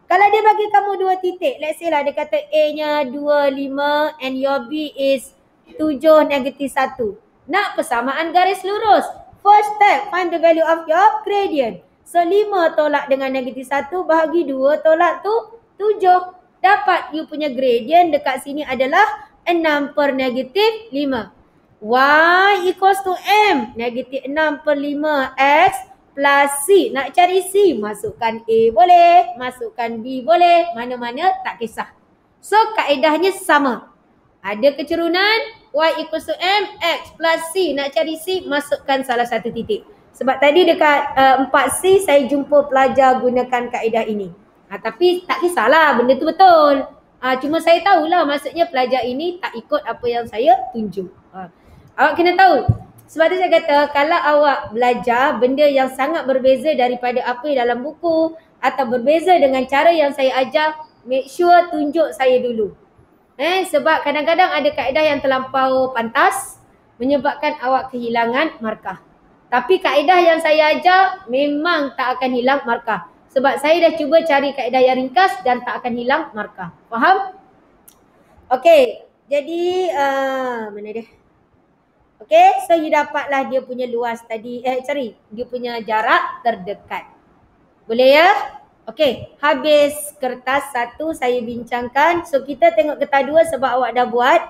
Kalau dia bagi kamu 2 titik, let's say lah dia kata A-nya 2, 5 and your B is 7, -1. Nak persamaan garis lurus. First step, find the value of your gradient. So 5 tolak dengan -1 bahagi 2 tolak tu 7. Dapat you punya gradient dekat sini adalah 6 per -5. Y equals to M, -6 per 5X plus C. Nak cari C, masukkan A boleh, masukkan B boleh, mana-mana tak kisah. So kaedahnya sama. Ada kecerunan, Y equals to M, X plus C. Nak cari C, masukkan salah satu titik. Sebab tadi dekat 4C saya jumpa pelajar gunakan kaedah ini. Tapi tak kisahlah, benda tu betul. Cuma saya tahulah maksudnya pelajar ini tak ikut apa yang saya tunjuk. Awak kena tahu. Sebab tu saya kata kalau awak belajar benda yang sangat berbeza daripada apa yang dalam buku atau berbeza dengan cara yang saya ajar, make sure tunjuk saya dulu. Sebab kadang-kadang ada kaedah yang terlampau pantas menyebabkan awak kehilangan markah. Tapi kaedah yang saya ajar memang tak akan hilang markah. Sebab saya dah cuba cari kaedah yang ringkas dan tak akan hilang markah. Faham? Okey, jadi mana dia? Okey, so you dapatlah dia punya luas tadi. Dia punya jarak terdekat. Boleh ya? Okey, habis kertas 1 saya bincangkan. So kita tengok kertas 2 sebab awak dah buat.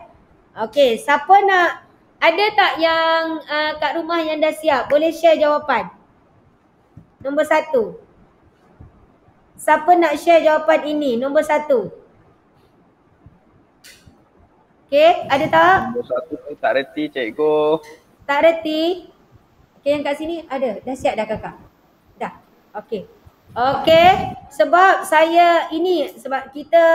Okey, siapa nak, ada tak yang kat rumah yang dah siap? Boleh share jawapan. Nombor 1. Siapa nak share jawapan ini? Nombor 1. Okey, ada tak? Nombor 1 tu tak reti cikgu. Tak reti? Okey, yang kat sini ada. Dah siap dah kakak? Dah. Okey. Okey, sebab sebab kita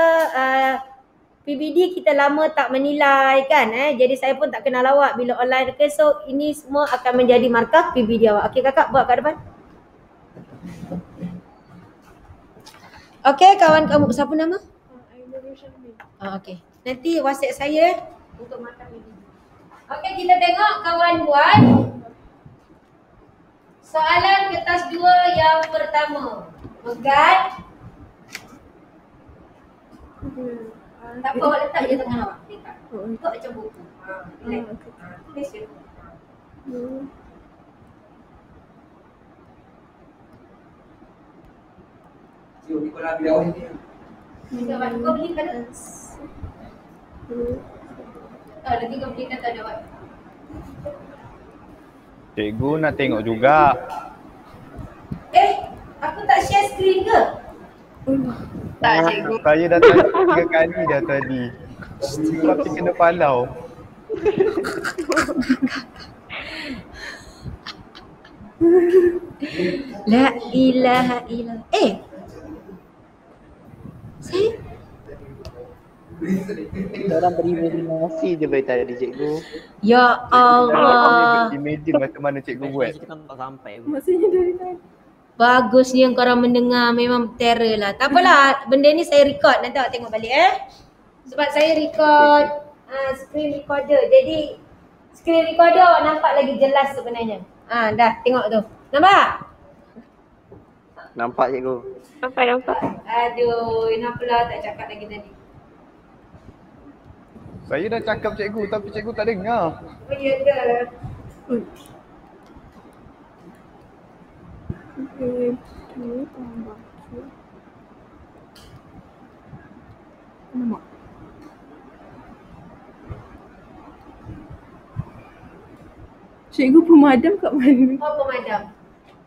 PBD kita lama tak menilai kan jadi saya pun tak kenal awak bila online. Okay, so ini semua akan menjadi markah PBD awak. Okey kakak, buat kat depan. Okey, kawan kamu siapa nama? Okey. Nanti WhatsApp saya untuk markah PBD. Okey, kita tengok kawan buat soalan kertas 2 yang pertama. Pegang. Tak apa, awak letak je tangan awak. Ikut macam buku. Tulis je. Cikgu, ni kau nak ambil awal ni. Kau beli kat mana? Nanti kau beli kat ada awak. Cikgu nak tengok juga. Aku tak share screen ke? Tak cikgu. Saya dah tanya 3 kali dah tadi. Tapi kena palau. La ilaha illallah. Saya Orang berimajinasi je dari tadi cikgu. ya Allah. Imagine macam mana cikgu buat. Tak sampai. Bagusnya korang mendengar, memang terror lah. Tak apalah, benda ni saya record, nanti awak tengok balik Sebab saya record screen recorder. Jadi screen recorder awak nampak lagi jelas sebenarnya. Dah tengok tu. Nampak? Nampak cikgu. Nampak. Aduh, kenapa tak cakap lagi tadi? Saya dah cakap cikgu tapi cikgu tak dengar. Oh ya ke? Cikgu pemadam kat mana? Oh, pemadam.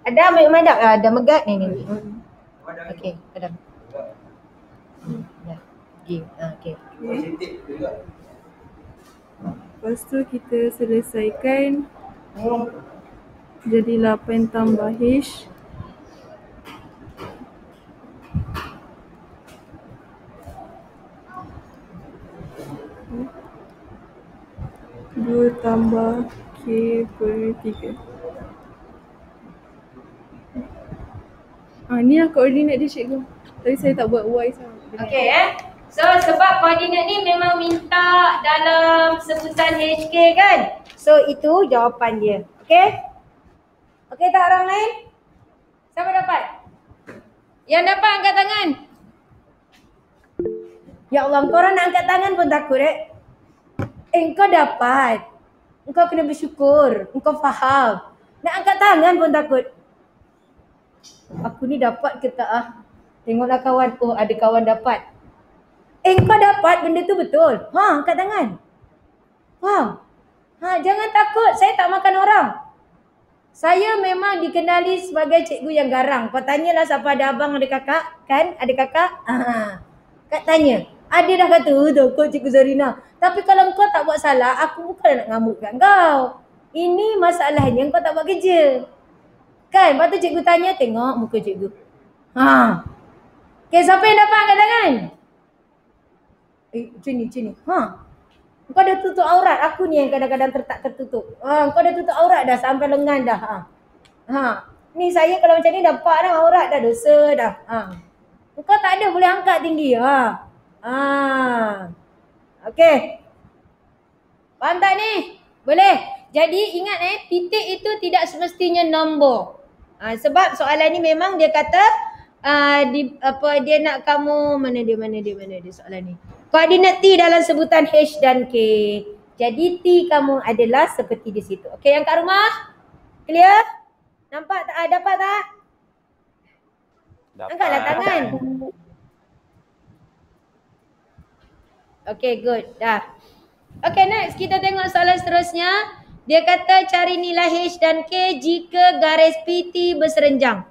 Ada ambil pemadam? Ada megat ni. Okey, padam. Ya. Okey. Sensitif juga. Lepas tu kita selesaikan. Jadi 8 tambah H. Dua tambah K per 3. Ni lah koordinat dia cikgu. Tapi saya tak buat Y sama. Okey So sebab koordinat ni memang minta dalam sebutan HK kan. So itu jawapan dia. Okey? Okey tak orang lain? Siapa dapat? Yang dapat angkat tangan. Ya Allah, korang nak angkat tangan pun takut engkau dapat. Engkau kena bersyukur. Engkau faham. Nak angkat tangan pun takut. Aku ni dapat ke tak Tengoklah kawan. Oh, ada kawan dapat. Engkau dapat benda tu betul. Angkat tangan. Faham? Jangan takut. Saya tak makan orang. Saya memang dikenali sebagai cikgu yang garang. Kau tanyalah siapa ada abang, ada kakak. Kan? Ada kakak? Kak tanya. Ada dah kata, takut cikgu Zarina. Tapi kalau kau tak buat salah, aku bukan nak ngamuk kat kau. Ini masalahnya kau tak buat kerja. Kan? Lepas tu cikgu tanya, tengok muka cikgu. Okay, siapa yang dapat angkat tangan? Macam ni. Kau dah tutup aurat. Aku ni yang kadang-kadang tertutup. Kau dah tutup aurat dah sampai lengan dah. Ni saya kalau macam ni dapat dah aurat dah, dosa dah. Kau tak ada boleh angkat tinggi. Okey. Faham tak ni? Boleh. Jadi ingat titik itu tidak semestinya nombor. Sebab soalan ni memang dia kata dia nak kamu mana dia soalan ni. Koordinat T dalam sebutan H dan K. Jadi T kamu adalah seperti di situ. Okey, yang kat rumah? Clear? Nampak tak? Dapat tak? Dapat. Angkatlah tangan. Okey, good. Dah. Okey, next kita tengok soalan seterusnya. Dia kata cari nilai H dan K jika garis PT berserenjang.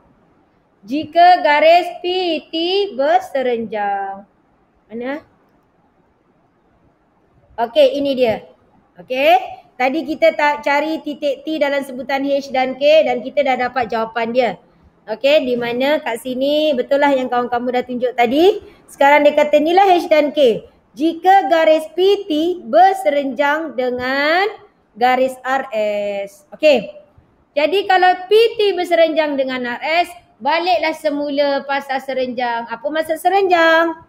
jika garis PT berserenjang. Mana? Okey, ini dia. Okey. Tadi kita tak cari titik T dalam sebutan H dan K dan kita dah dapat jawapan dia. Okey, di mana kat sini betul lah yang kawan-kamu dah tunjuk tadi. Sekarang dia kata inilah H dan K. Jika garis PT berserenjang dengan garis RS. Okey. Jadi kalau PT berserenjang dengan RS, baliklah semula pasal serenjang. Apa maksud serenjang?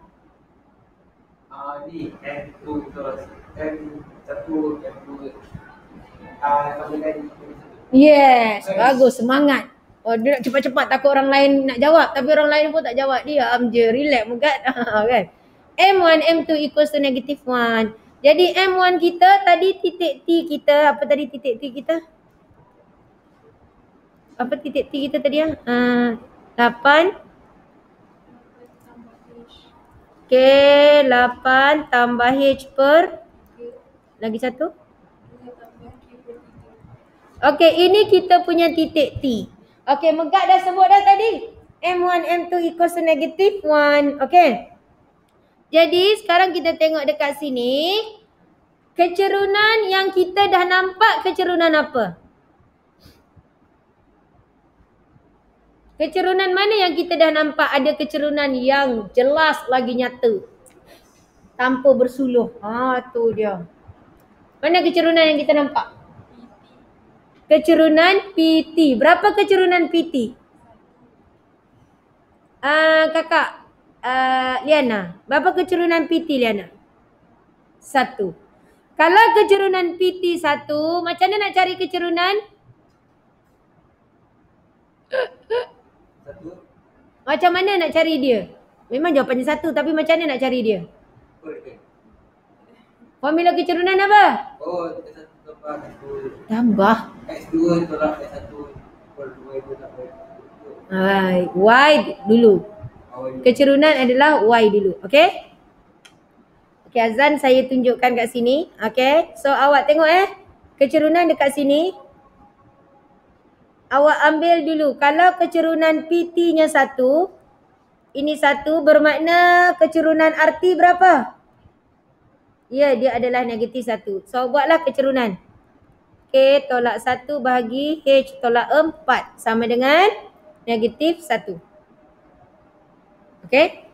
Ni M2 terus M1, M2 sama dengan Yes, bagus, semangat. Oh, dia nak cepat-cepat takut orang lain nak jawab. Tapi orang lain pun tak jawab. Diam je, relax pun kan. Kan? M1, M2 equals to negative 1. Jadi M1 kita tadi titik T kita. Apa tadi titik T kita? Apa titik T kita tadi? 8. K 8 tambah H per. Lagi satu. Okey, ini kita punya titik T. Okey, Megak dah sebut dah tadi. M1, M2 equals to negative 1. Okey. Jadi sekarang kita tengok dekat sini. Kecerunan yang kita dah nampak kecerunan apa? Kecerunan mana yang kita dah nampak ada kecerunan yang jelas lagi nyata? Tanpa bersuluh. Tu dia. Mana kecerunan yang kita nampak? Kecerunan PT. Berapa kecerunan PT? Kakak Liana. Berapa kecerunan PT Liana? 1. Kalau kecerunan PT 1, macam mana nak cari kecerunan? Macam mana nak cari dia? Memang jawapannya 1 tapi macam mana nak cari dia? Formula kecerunan apa? Oh, S1 tambah S2. Tambah. S2 tolak S1 per 2 itu tak Y dulu. Kecerunan adalah Y dulu. Okey? Okey, Azan saya tunjukkan kat sini. Okey. So awak tengok kecerunan dekat sini. Awak ambil dulu. Kalau kecerunan PT-nya 1, ini 1 bermakna kecerunan RT berapa? Ya, dia adalah negatif 1. So buatlah kecerunan. K tolak 1 bahagi H tolak 4 sama dengan negatif 1. Okey?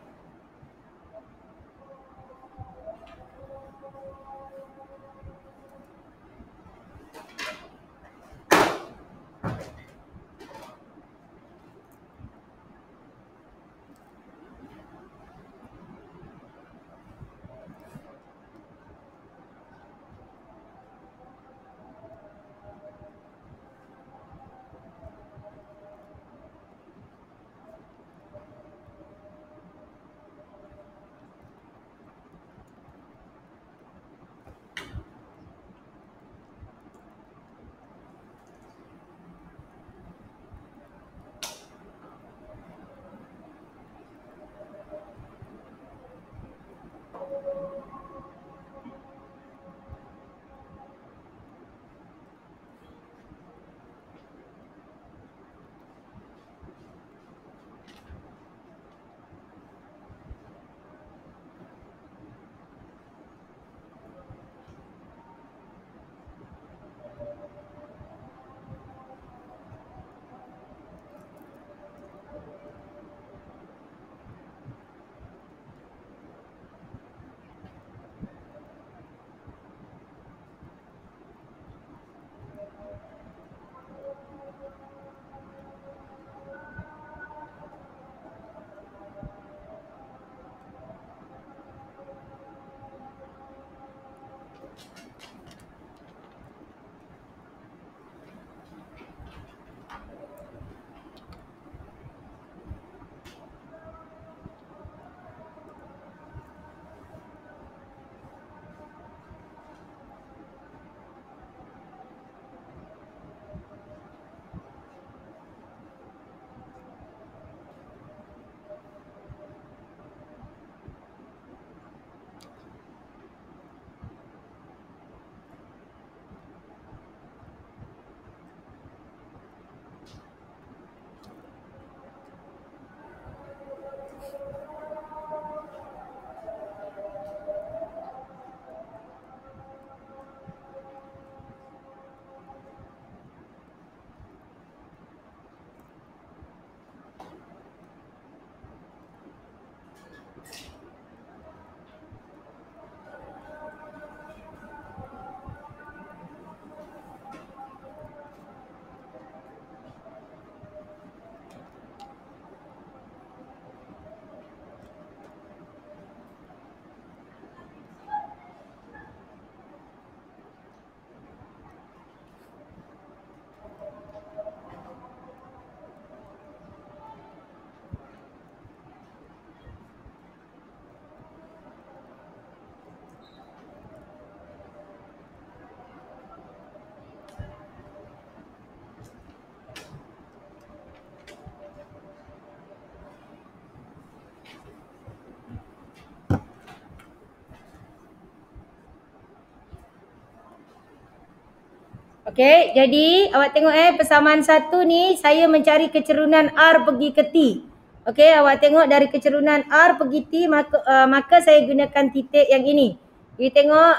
Okey, jadi awak tengok persamaan 1 ni saya mencari kecerunan R pergi ke T. Okey, awak tengok dari kecerunan R pergi T maka saya gunakan titik yang ini. You tengok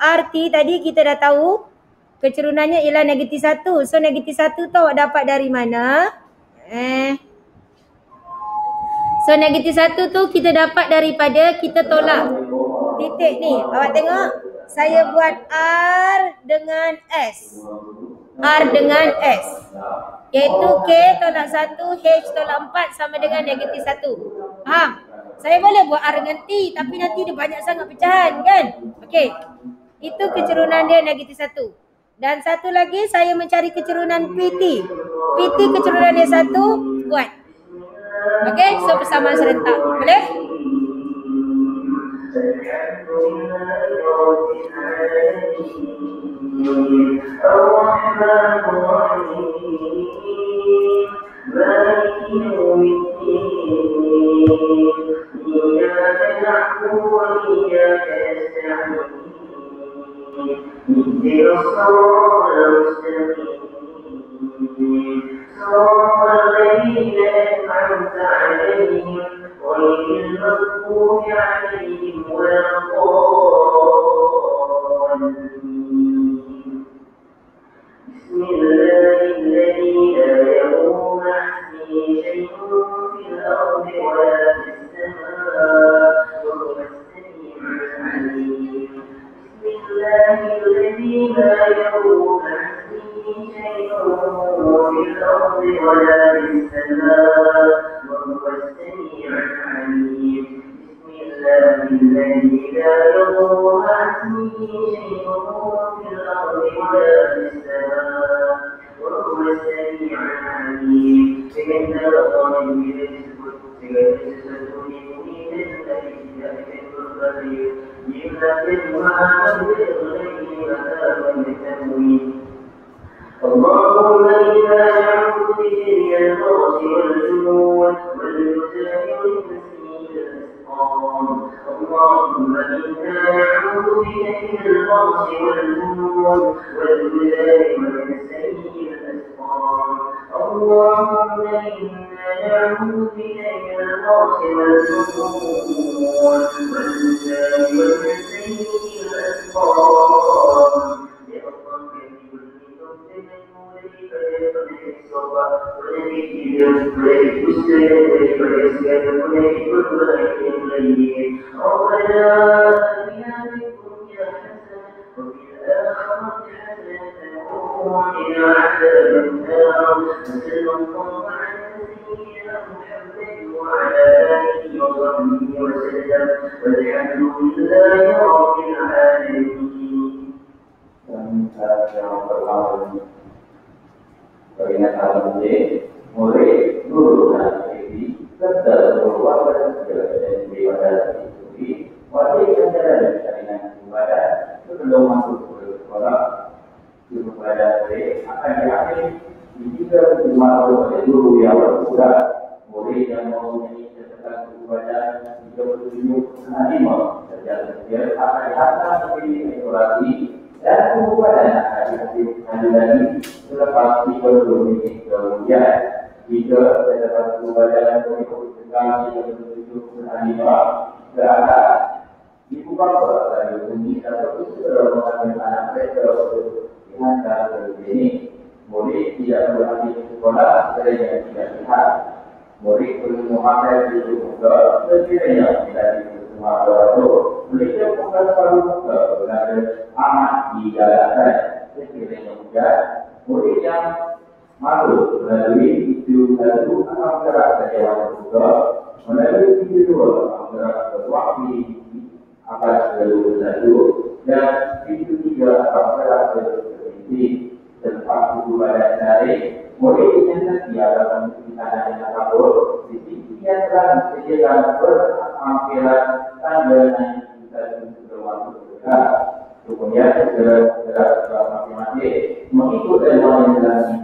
RT tadi kita dah tahu kecerunannya ialah negatif 1. So negatif 1 tu awak dapat dari mana? So negatif 1 tu kita dapat daripada kita tolak titik ni. Awak tengok saya buat R dengan S. R dengan S. Iaitu K tolak 1, H tolak 4 sama dengan negatif 1. Faham? Saya boleh buat R dengan T tapi nanti dia banyak sangat pecahan kan? Okey. Itu kecerunan dia negatif 1. Dan satu lagi saya mencari kecerunan PT. PT kecerunan dia 1 kuat. Okey, so persamaan serentak. Boleh?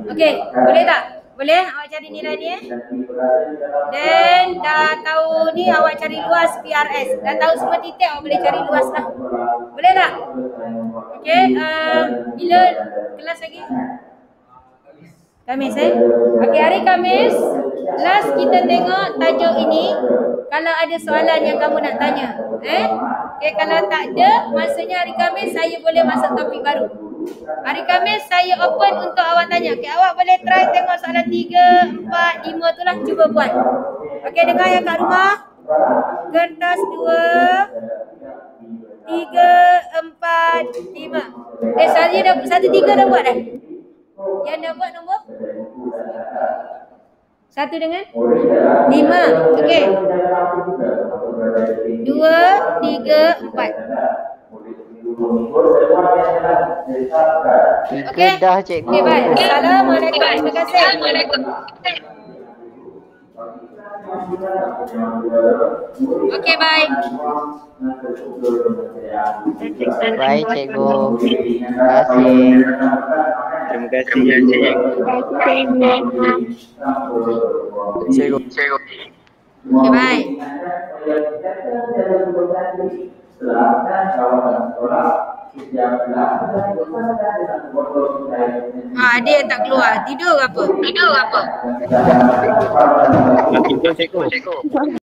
Okey, boleh tak? Boleh awak cari nilai ni Dan dah tahu ni awak cari luas PRS. Dah tahu semua titik awak boleh cari luas lah. Boleh tak? Okey, bila kelas lagi? Khamis Okey, hari Khamis last kita tengok tajuk ini. Kalau ada soalan yang kamu nak tanya, okey, kalau tak ada, maksudnya hari Khamis saya boleh masuk topik baru. Hari Khamis saya open untuk awak tanya. Okey, awak boleh try tengok soalan 3, 4, 5 tu lah, cuba buat. Okey, dengar yang kat rumah. Kertas 2, 3, 4, 5. Saya dah 1, 3 dah buat dah. Yang dah buat nombor 1 dengan 5. Okey. 2, 3, 4. Okey. Dah cikgu. Okey, baik. Assalamualaikum. Terima kasih. Okey, baik. Baik cikgu. Terima kasih. Terima kasih. Cikgu. Okey, baik. Adik yang tak keluar. Tidur ke apa? Cikgu.